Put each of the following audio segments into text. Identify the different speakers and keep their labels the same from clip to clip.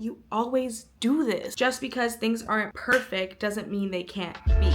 Speaker 1: you always do this. Just because things aren't perfect doesn't mean they can't be.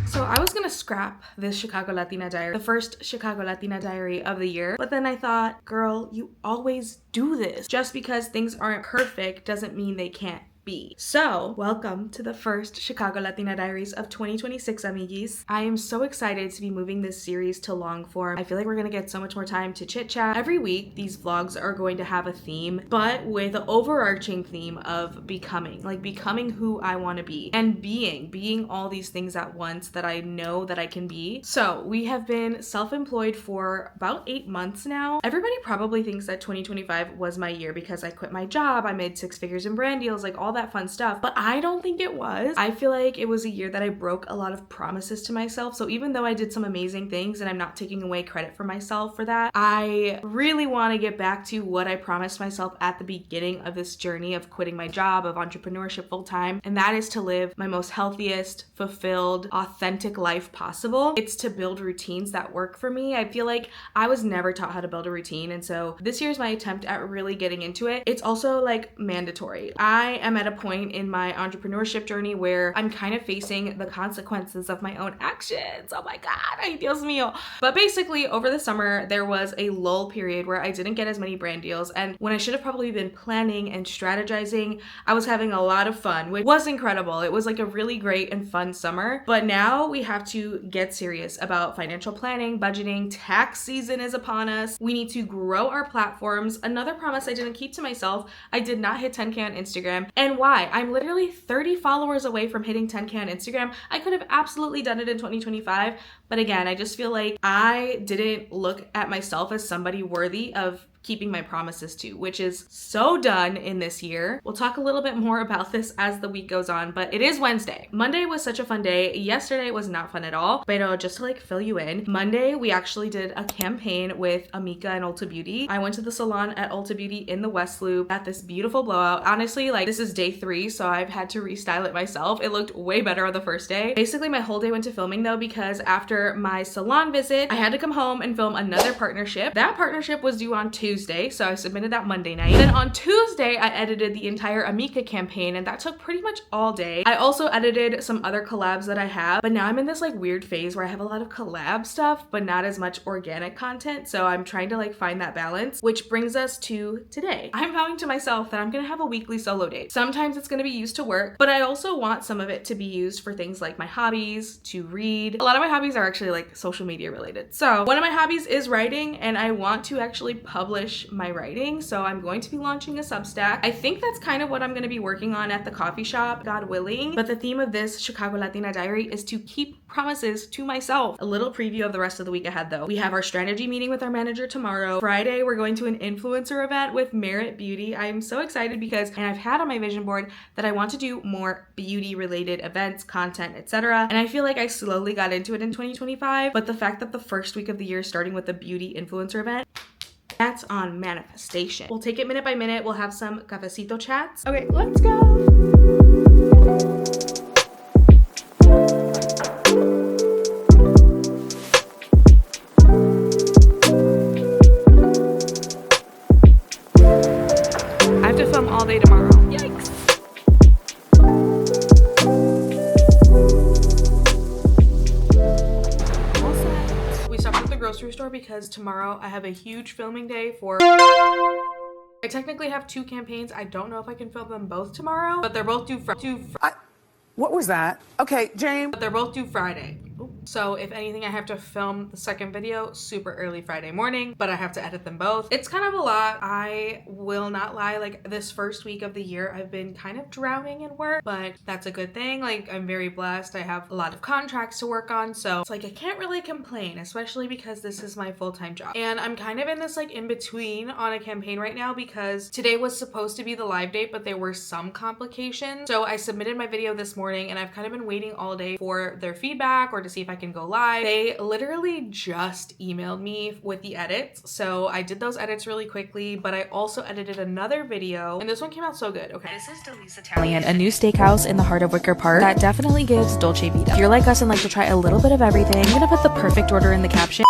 Speaker 1: So I was gonna scrap this Chicago Latina diary, the first Chicago Latina diary of the year, but then I thought, girl, you always do this. Just because things aren't perfect doesn't mean they can't be. So, welcome to the first Chicago Latina Diaries of 2026, amiguis. I am so excited to be moving this series to long form. I feel like we're gonna get so much more time to chit chat. Every week, these vlogs are going to have a theme, but with the overarching theme of becoming, like becoming who I want to be and being all these things at once that I know that I can be. So, we have been self-employed for about 8 months now. Everybody probably thinks that 2025 was my year because I quit my job, I made 6 figures in brand deals, like all that fun stuff, but I don't think it was. I feel like it was a year that I broke a lot of promises to myself. So even though I did some amazing things and I'm not taking away credit for myself for that, I really want to get back to what I promised myself at the beginning of this journey of quitting my job, of entrepreneurship full time, and that is to live my most healthiest, fulfilled, authentic life possible. It's to build routines that work for me. I feel like I was never taught how to build a routine, and so this year is my attempt at really getting into it. It's also like mandatory. I am at a point in my entrepreneurship journey where I'm kind of facing the consequences of my own actions. Oh my God, ay Dios mío. But basically over the summer, there was a lull period where I didn't get as many brand deals. And when I should have probably been planning and strategizing, I was having a lot of fun, which was incredible. It was like a really great and fun summer. But now we have to get serious about financial planning, budgeting. Tax season is upon us. We need to grow our platforms. Another promise I didn't keep to myself, I did not hit 10K on Instagram. And why? I'm literally 30 followers away from hitting 10K on Instagram. I could have absolutely done it in 2025, but again, I just feel like I didn't look at myself as somebody worthy of keeping my promises to, which is so done in this year. We'll talk a little bit more about this as the week goes on, but it is Wednesday. Monday was such a fun day. Yesterday was not fun at all, but just to like fill you in, Monday we actually did a campaign with Amika and Ulta Beauty. I went to the salon at Ulta Beauty in the West Loop at this beautiful blowout. Honestly, like this is day 3, so I've had to restyle it myself. It looked way better on the first day. Basically, my whole day went to filming though, because after my salon visit, I had to come home and film another partnership. That partnership was due on Tuesday, so I submitted that Monday night. Then on Tuesday, I edited the entire Amika campaign, and that took pretty much all day. I also edited some other collabs that I have, but now I'm in this like weird phase where I have a lot of collab stuff, but not as much organic content, so I'm trying to like find that balance, which brings us to today. I'm vowing to myself that I'm gonna have a weekly solo date. Sometimes it's gonna be used to work, but I also want some of it to be used for things like my hobbies, to read. A lot of my hobbies are actually like social media related. So one of my hobbies is writing, and I want to actually publish my writing, so I'm going to be launching a Substack. I think that's kind of what I'm going to be working on at the coffee shop, God willing. But the theme of this Chicago Latina diary is to keep promises to myself. A little preview of the rest of the week ahead though. We have our strategy meeting with our manager tomorrow. Friday, we're going to an influencer event with Merit Beauty. I'm so excited because, and I've had on my vision board that I want to do more beauty related events, content, etc. And I feel like I slowly got into it in 2025, but the fact that the first week of the year is starting with a beauty influencer event, that's on manifestation. We'll take it minute by minute. We'll have some cafecito chats. Okay, let's go. I have to film all day tomorrow. Yikes. Grocery store because tomorrow I have a huge filming day for I technically have 2 campaigns. I don't know if I can film them both tomorrow, but they're both due
Speaker 2: what was that? Okay, James.
Speaker 1: But they're both due Friday. So if anything, I have to film the second video super early Friday morning, but I have to edit them both. It's kind of a lot. I will not lie, like this first week of the year, I've been kind of drowning in work, but that's a good thing. Like I'm very blessed. I have a lot of contracts to work on. So it's like, I can't really complain, especially because this is my full-time job. And I'm kind of in this like in between on a campaign right now because today was supposed to be the live date, but there were some complications. So I submitted my video this morning and I've kind of been waiting all day for their feedback or to see if I can go live. They literally just emailed me with the edits. So I did those edits really quickly, but I also edited another video and this one came out so good. Okay. This is Delise Italian, a new steakhouse in the heart of Wicker Park that definitely gives Dolce Vita. If you're like us and like to try a little bit of everything, I'm gonna put the perfect order in the caption.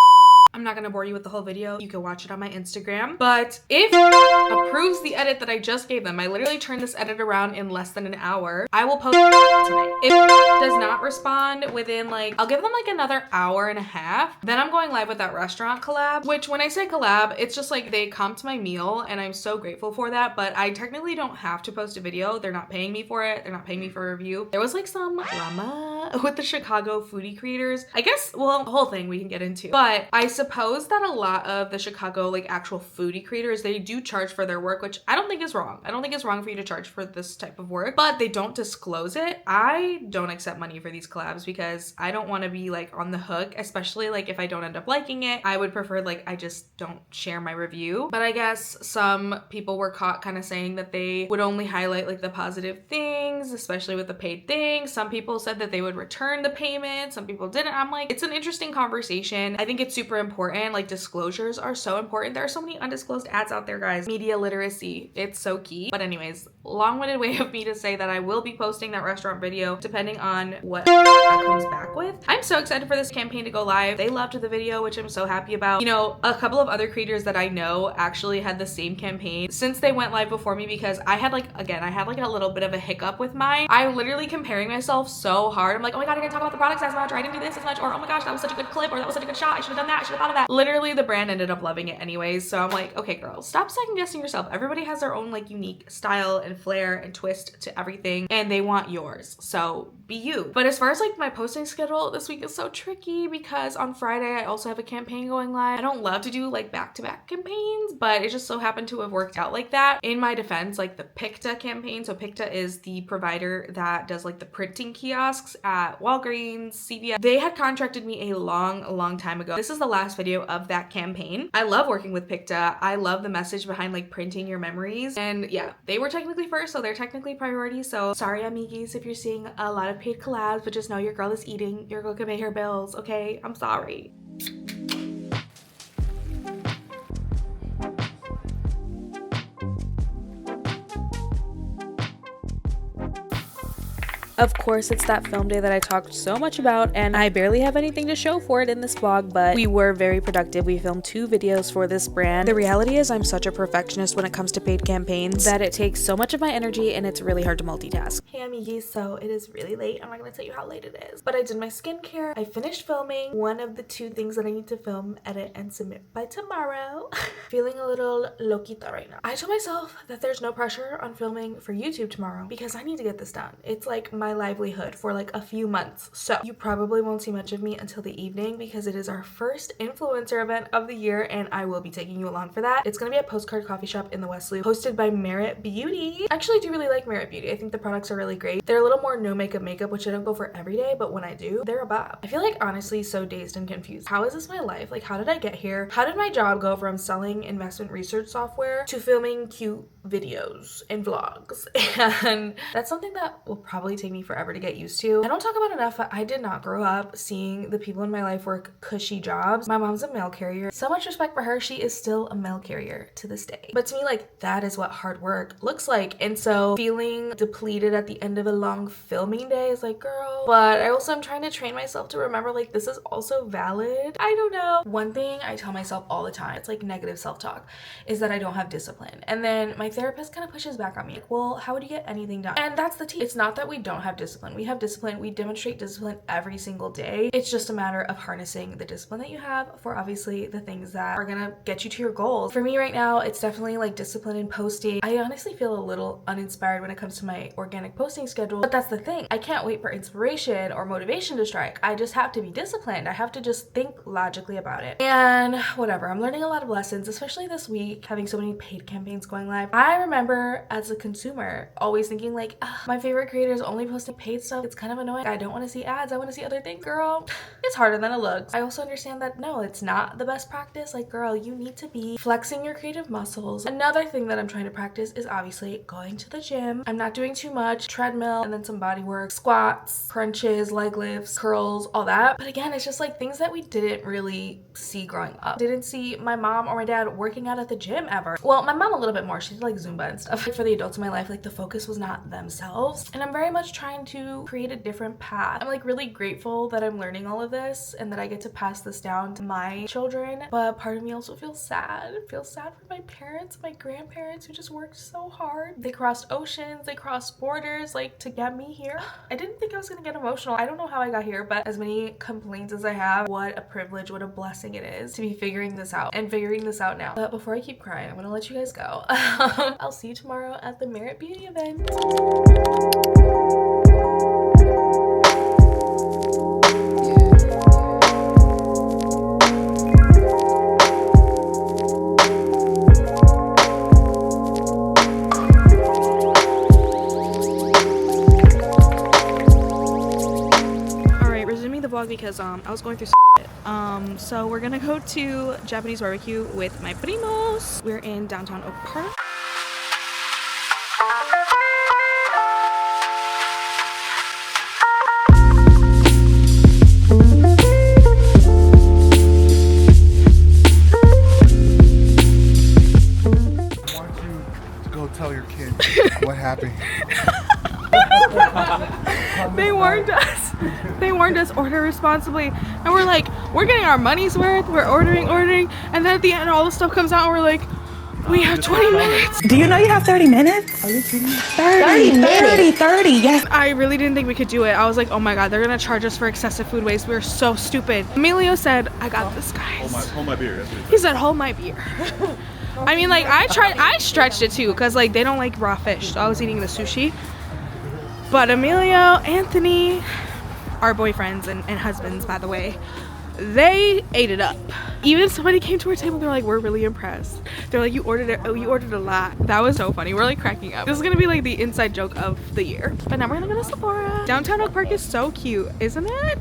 Speaker 1: I'm not gonna bore you with the whole video. You can watch it on my Instagram. But if approves the edit that I just gave them, I literally turned this edit around in less than an hour, I will post it tonight. If it does not respond within like, I'll give them like another hour and a half, then I'm going live with that restaurant collab, which when I say collab, it's just like they comped my meal and I'm so grateful for that, but I technically don't have to post a video. They're not paying me for it. They're not paying me for a review. There was like some drama with the Chicago foodie creators. I guess, well, the whole thing we can get into, but I suppose that a lot of the Chicago like actual foodie creators, they do charge for their work, which I don't think is wrong. I don't think it's wrong for you to charge for this type of work, but they don't disclose it. I don't accept money for these collabs because I don't want to be like on the hook, especially like if I don't end up liking it. I would prefer like I just don't share my review. But I guess some people were caught kind of saying that they would only highlight like the positive things, especially with the paid things. Some people said that they would return the payment. Some people didn't. I'm like, it's an interesting conversation. I think it's super important. Like disclosures are so important. There are so many undisclosed ads out there, guys. Media literacy, it's so key. But anyways, long-winded way of me to say that I will be posting that restaurant video depending on what that comes back with. I'm so excited for this campaign to go live. They loved the video, which I'm so happy about. You know, a couple of other creators that I know actually had the same campaign since they went live before me, because I had like, again, I had like a little bit of a hiccup with mine. I'm literally comparing myself so hard. I'm like, oh my God, I didn't talk about the products as much, or I didn't do this as much, or oh my gosh, that was such a good clip, or that was such a good shot, I should have done that, I should have thought of that. Literally the brand ended up loving it anyways. So I'm like, okay girl, stop second guessing yourself. Everybody has their own like unique style and flair and twist to everything, and they want yours. So be you. But as far as like my posting schedule, this week is so tricky because on Friday I also have a campaign going live. I don't love to do like back-to-back campaigns, but it just so happened to have worked out like that. In my defense, like the Picta campaign, so Picta is the provider that does like the printing kiosks at Walgreens, CVS. They had contracted me a long time ago. This is the last video of that campaign. I love working with Picta. I love the message behind like printing your memories. And yeah, they were technically first, so they're technically priority. So sorry, amigues, if you're seeing a lot of paid collabs, but just know your girl is eating. Your girl can pay her bills, okay? I'm sorry. Of course, it's that film day that I talked so much about, and I barely have anything to show for it in this vlog, but we were very productive. We filmed 2 videos for this brand. The reality is I'm such a perfectionist when it comes to paid campaigns that it takes so much of my energy and it's really hard to multitask. Hey amigues, so it is really late. I'm not gonna tell you how late it is, but I did my skincare. I finished filming one of the 2 things that I need to film, edit, and submit by tomorrow. Feeling a little loquita right now. I told myself that there's no pressure on filming for YouTube tomorrow because I need to get this done. It's like my livelihood for like a few months. So you probably won't see much of me until the evening because it is our first influencer event of the year and I will be taking you along for that. It's gonna be a postcard coffee shop in the West Loop hosted by Merit Beauty. I actually do really like Merit Beauty. I think the products are really great. They're a little more no makeup, which I don't go for every day, but when I do, they're a bop. I feel like honestly so dazed and confused. How is this my life? Like, how did I get here? How did my job go from selling investment research software to filming cute videos and vlogs? And that's something that will probably take me forever to get used to. I don't talk about enough, but I did not grow up seeing the people in my life work cushy jobs. My mom's a mail carrier. So much respect for her. She is still a mail carrier to this day. But to me, like, that is what hard work looks like. And so feeling depleted at the end of a long filming day is like, girl. But I also am trying to train myself to remember, like, this is also valid. I don't know. One thing I tell myself all the time, it's like negative self-talk, is that I don't have discipline. And then my therapist kind of pushes back on me. Like, well, how would you get anything done? And that's the tea. It's not that we don't have discipline. We have discipline. We demonstrate discipline every single day. It's just a matter of harnessing the discipline that you have for obviously the things that are gonna get you to your goals. For me right now, it's definitely like discipline in posting. I honestly feel a little uninspired when it comes to my organic posting schedule, but that's the thing. I can't wait for inspiration or motivation to strike. I just have to be disciplined. I have to just think logically about it. And whatever, I'm learning a lot of lessons, especially this week, having so many paid campaigns going live. I remember as a consumer always thinking like, my favorite creators only posting paid stuff. It's kind of annoying. I don't want to see ads. I want to see other things. Girl, it's harder than it looks. I also understand that no, it's not the best practice. Like, girl, you need to be flexing your creative muscles. Another thing that I'm trying to practice is obviously going to the gym. I'm not doing too much. Treadmill and then some body work, squats, crunches, leg lifts, curls, all that. But again, it's just like things that we didn't really see growing up. Didn't see my mom or my dad working out at the gym ever. Well, my mom a little bit more. She did like Zumba and stuff. For the adults in my life, like the focus was not themselves. And I'm very much trying to create a different path. I'm like really grateful that I'm learning all of this and that I get to pass this down to my children. But part of me also feels sad. It feels sad for my parents, my grandparents who just worked so hard. They crossed oceans, they crossed borders like to get me here. I didn't think I was gonna get emotional. I don't know how I got here, but as many complaints as I have, what a privilege, what a blessing it is to be figuring this out and figuring this out now. But before I keep crying, I'm gonna let you guys go. I'll see you tomorrow at the Merit Beauty event. Because I was going through shit. So we're gonna go to Japanese barbecue with my primos. We're in downtown Oak Park.
Speaker 3: I want you to go tell your kid what happened.
Speaker 1: They warned us. They warned us, order responsibly. And we're like, we're getting our money's worth. We're ordering. And then at the end, all the stuff comes out and we're like, we have 20 minutes.
Speaker 2: Do you know you have 30 minutes? Are you kidding me? 30, yes.
Speaker 1: I really didn't think we could do it. I was like, oh my God, they're gonna charge us for excessive food waste. We were so stupid. Emilio said, I got this, guys.
Speaker 3: Hold my beer.
Speaker 1: He said, hold my beer. I mean, like, I stretched it too, because like they don't like raw fish. So I was eating the sushi. But Emilio, Anthony, our boyfriends and husbands, by the way, they ate it up. Even somebody came to our table, they're like, we're really impressed. They're like, you ordered a lot. That was so funny. We're like cracking up. This is gonna be like the inside joke of the year. But now we're gonna go to Sephora. Downtown Oak Park is so cute, isn't it?